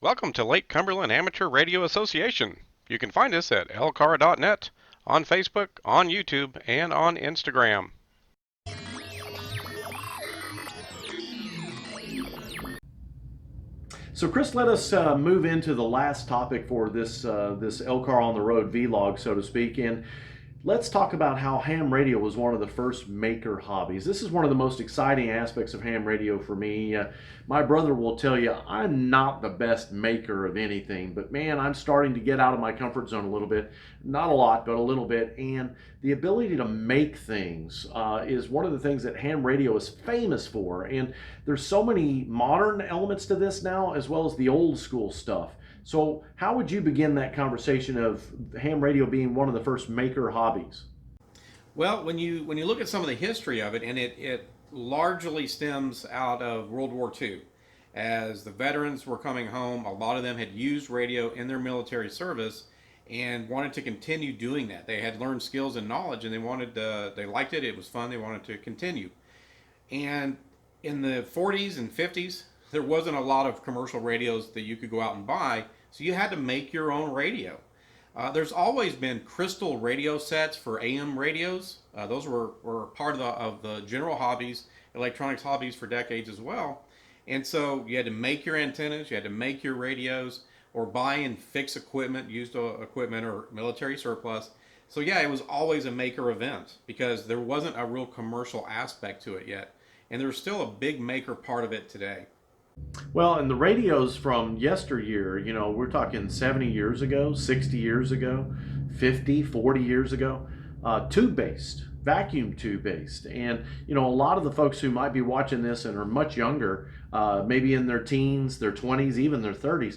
Welcome to Lake Cumberland Amateur Radio Association. You can find us at LCARA.net, on Facebook, on YouTube, and on Instagram. So Chris, let us move into the last topic for this LCAR on the road vlog, so to speak, and let's talk about how ham radio was one of the first maker hobbies. This is one of the most exciting aspects of ham radio for me. My brother will tell you I'm not the best maker of anything, but man, I'm starting to get out of my comfort zone a little bit. Not a lot, but a little bit. And the ability to make things is one of the things that ham radio is famous for. And there's so many modern elements to this now, as well as the old school stuff. So how would you begin that conversation of ham radio being one of the first maker hobbies? Well, when you look at some of the history of it, and it largely stems out of World War II. As the veterans were coming home, a lot of them had used radio in their military service and wanted to continue doing that. They had learned skills and knowledge, and they liked it. It was fun. They wanted to continue. And in the 40s and 50s, there wasn't a lot of commercial radios that you could go out and buy, so you had to make your own radio. There's always been crystal radio sets for AM radios. Those were part of the general hobbies, electronics hobbies for decades as well. And so you had to make your antennas, you had to make your radios, or buy and fix equipment, used equipment or military surplus. So yeah, it was always a maker event because there wasn't a real commercial aspect to it yet. And there's still a big maker part of it today. Well, and the radios from yesteryear, we're talking 70 years ago, 60 years ago, 50, 40 years ago, tube based, vacuum tube based. And, a lot of the folks who might be watching this and are much younger, maybe in their teens, their 20s, even their 30s,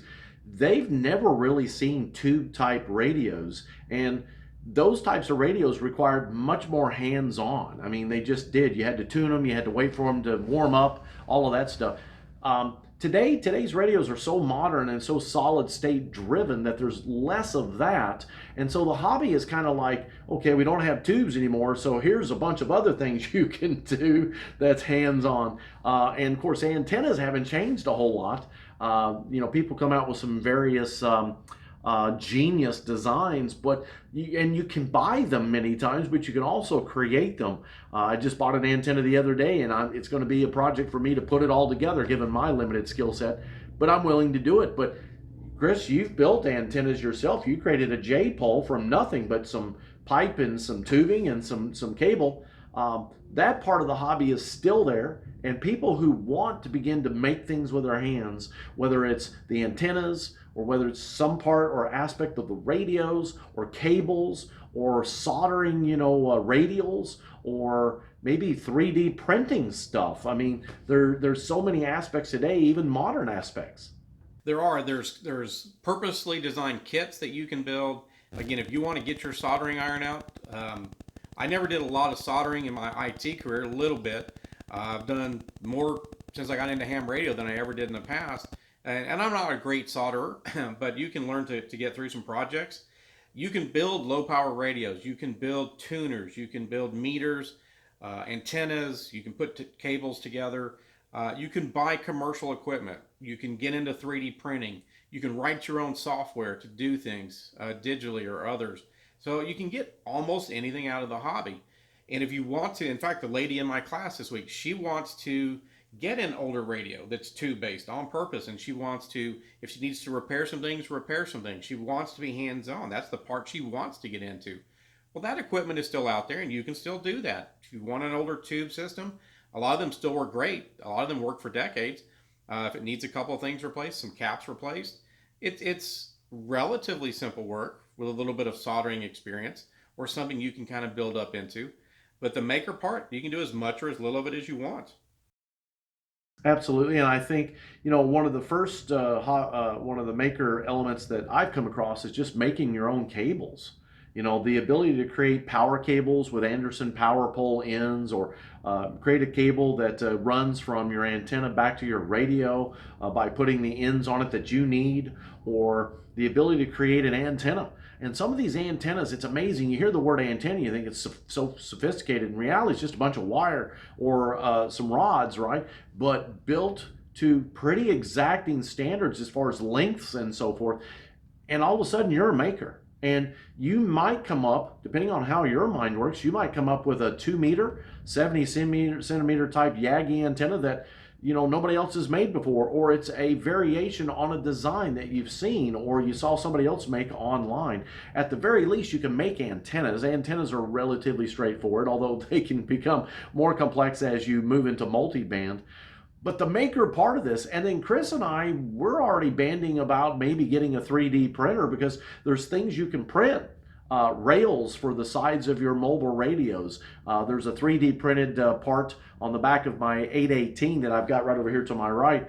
they've never really seen tube type radios. And those types of radios required much more hands on. I mean, they just did. You had to tune them, you had to wait for them to warm up, all of that stuff. Today's radios are so modern and so solid state driven that there's less of that. And so the hobby is kind of like, okay, we don't have tubes anymore, so here's a bunch of other things you can do that's hands on. And of course, antennas haven't changed a whole lot. People come out with some various genius designs, but you can buy them many times, but you can also create them. I just bought an antenna the other day, and it's going to be a project for me to put it all together, given my limited skill set. But I'm willing to do it. But Chris, you've built antennas yourself. You created a J pole from nothing but some pipe and some tubing and some cable. That part of the hobby is still there, and people who want to begin to make things with their hands, whether it's the antennas or whether it's some part or aspect of the radios or cables or soldering, radials, or maybe 3D printing stuff. I mean, there's so many aspects today, even modern aspects. There's purposely designed kits that you can build. Again, if you want to get your soldering iron out, I never did a lot of soldering in my IT career, a little bit. I've done more since I got into ham radio than I ever did in the past. And I'm not a great solderer, but you can learn to get through some projects. You can build low power radios. You can build tuners. You can build meters, antennas. You can put cables together. You can buy commercial equipment. You can get into 3D printing. You can write your own software to do things digitally or others. So you can get almost anything out of the hobby. And if you want to, in fact, the lady in my class this week, she wants to get an older radio that's tube based on purpose, and she wants to, if she needs to repair some things, repair some things. She wants to be hands on. That's the part she wants to get into. Well, that equipment is still out there, and you can still do that. If you want an older tube system, a lot of them still work great. A lot of them work for decades. If it needs a couple of things replaced, some caps replaced, it's relatively simple work with a little bit of soldering experience, or something you can kind of build up into. But the maker part, you can do as much or as little of it as you want. Absolutely, and I think one of the first one of the maker elements that I've come across is just making your own cables. The ability to create power cables with Anderson power pole ends, or create a cable that runs from your antenna back to your radio by putting the ends on it that you need, or the ability to create an antenna. And some of these antennas, it's amazing. You hear the word antenna, you think it's so sophisticated. In reality, it's just a bunch of wire or some rods, right? But built to pretty exacting standards as far as lengths and so forth. And all of a sudden you're a maker. And you might come up, depending on how your mind works, you might come up with a 2 meter, 70 centimeter type Yagi antenna that nobody else has made before, or it's a variation on a design that you've seen or you saw somebody else make online. At the very least, you can make antennas. Antennas are relatively straightforward, although they can become more complex as you move into multi-band. But the maker part of this, and then Chris and I, we're already banding about maybe getting a 3D printer, because there's things you can print. Rails for the sides of your mobile radios. There's a 3D printed part on the back of my 818 that I've got right over here to my right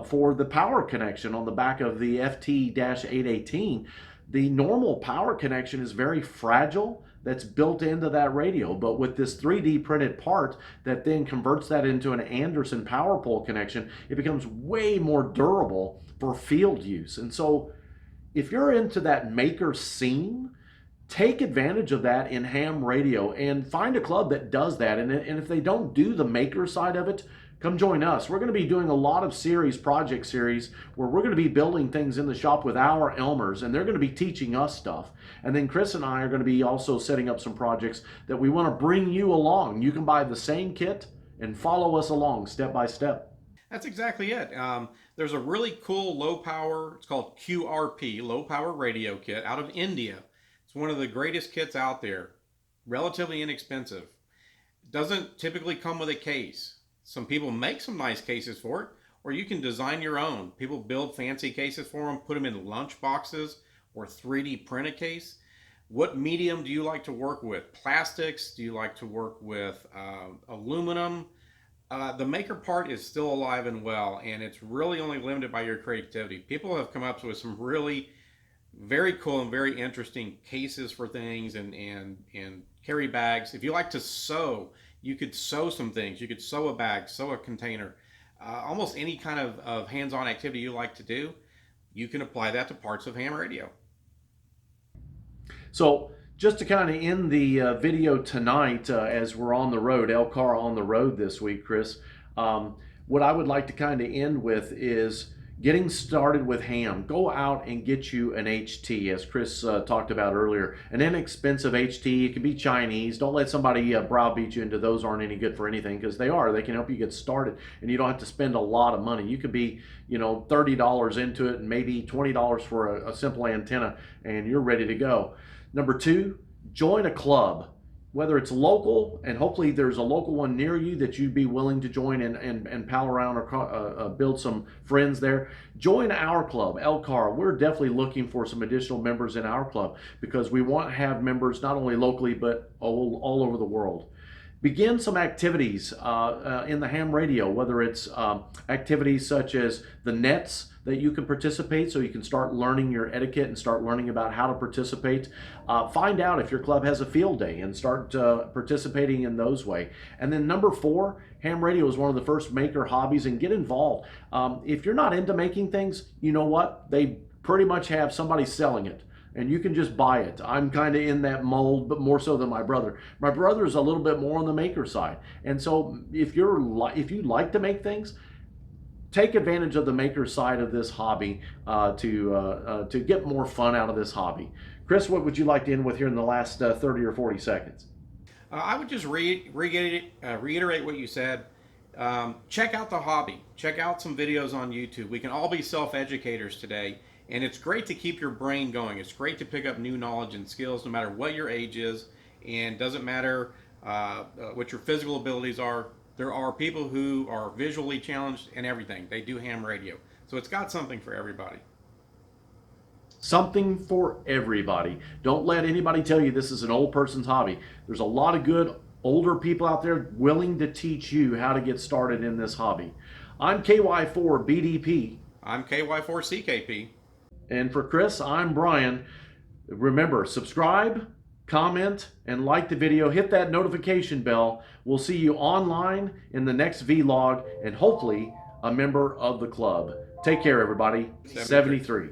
for the power connection on the back of the FT-818. The normal power connection is very fragile. That's built into that radio, but with this 3D printed part that then converts that into an Anderson power pole connection, it becomes way more durable for field use. And so if you're into that maker scene, take advantage of that in ham radio and find a club that does that. And if they don't do the maker side of it, come join us. We're going to be doing a lot of project series, where we're going to be building things in the shop with our Elmers, and they're going to be teaching us stuff. And then Chris and I are going to be also setting up some projects that we want to bring you along. You can buy the same kit and follow us along step by step. That's exactly it. There's a really cool low power, it's called QRP, low power radio kit out of India. It's one of the greatest kits out there, relatively inexpensive. It doesn't typically come with a case. Some people make some nice cases for it, or you can design your own. People build fancy cases for them, put them in lunch boxes, or 3D print a case. What medium do you like to work with? Plastics? Do you like to work with aluminum? The maker part is still alive and well, and it's really only limited by your creativity. People have come up with some really very cool and very interesting cases for things and carry bags. If you like to sew, you could sew some things. You could sew a bag, sew a container. Almost any kind of hands-on activity you like to do, you can apply that to parts of ham radio. So just to kind of end the video tonight, as we're on the road, LCARA on the road this week, Chris, what I would like to kind of end with is getting started with ham. Go out and get you an HT, as Chris talked about earlier. An inexpensive HT. It can be Chinese. Don't let somebody browbeat you into those aren't any good for anything, because they are. They can help you get started, and you don't have to spend a lot of money. You could be, $30 into it and maybe $20 for a simple antenna, and you're ready to go. Number two, join a club. Whether it's local, and hopefully there's a local one near you that you'd be willing to join and pal around or build some friends there. Join our club, LCARA. We're definitely looking for some additional members in our club, because we want to have members not only locally but all over the world. Begin some activities in the ham radio, whether it's activities such as the nets that you can participate, so you can start learning your etiquette and start learning about how to participate. Find out if your club has a field day and start participating in those ways. And then number 4, ham radio is one of the first maker hobbies, and get involved. If you're not into making things, you know what? They pretty much have somebody selling it, and you can just buy it. I'm kind of in that mold, but more so than my brother. My brother is a little bit more on the maker side. And so if you like to make things, take advantage of the maker side of this hobby to get more fun out of this hobby. Chris, what would you like to end with here in the last 30 or 40 seconds? I would just reiterate what you said. Check out the hobby. Check out some videos on YouTube. We can all be self-educators today, and it's great to keep your brain going. It's great to pick up new knowledge and skills no matter what your age is, and doesn't matter what your physical abilities are. There are people who are visually challenged and everything. They do ham radio. So it's got something for everybody. Something for everybody. Don't let anybody tell you this is an old person's hobby. There's a lot of good older people out there willing to teach you how to get started in this hobby. I'm KY4BDP. I'm KY4CKP. And for Chris, I'm Brian. Remember, subscribe, comment, and like the video. Hit that notification bell. We'll see you online in the next vlog, and hopefully a member of the club. Take care, everybody. 73.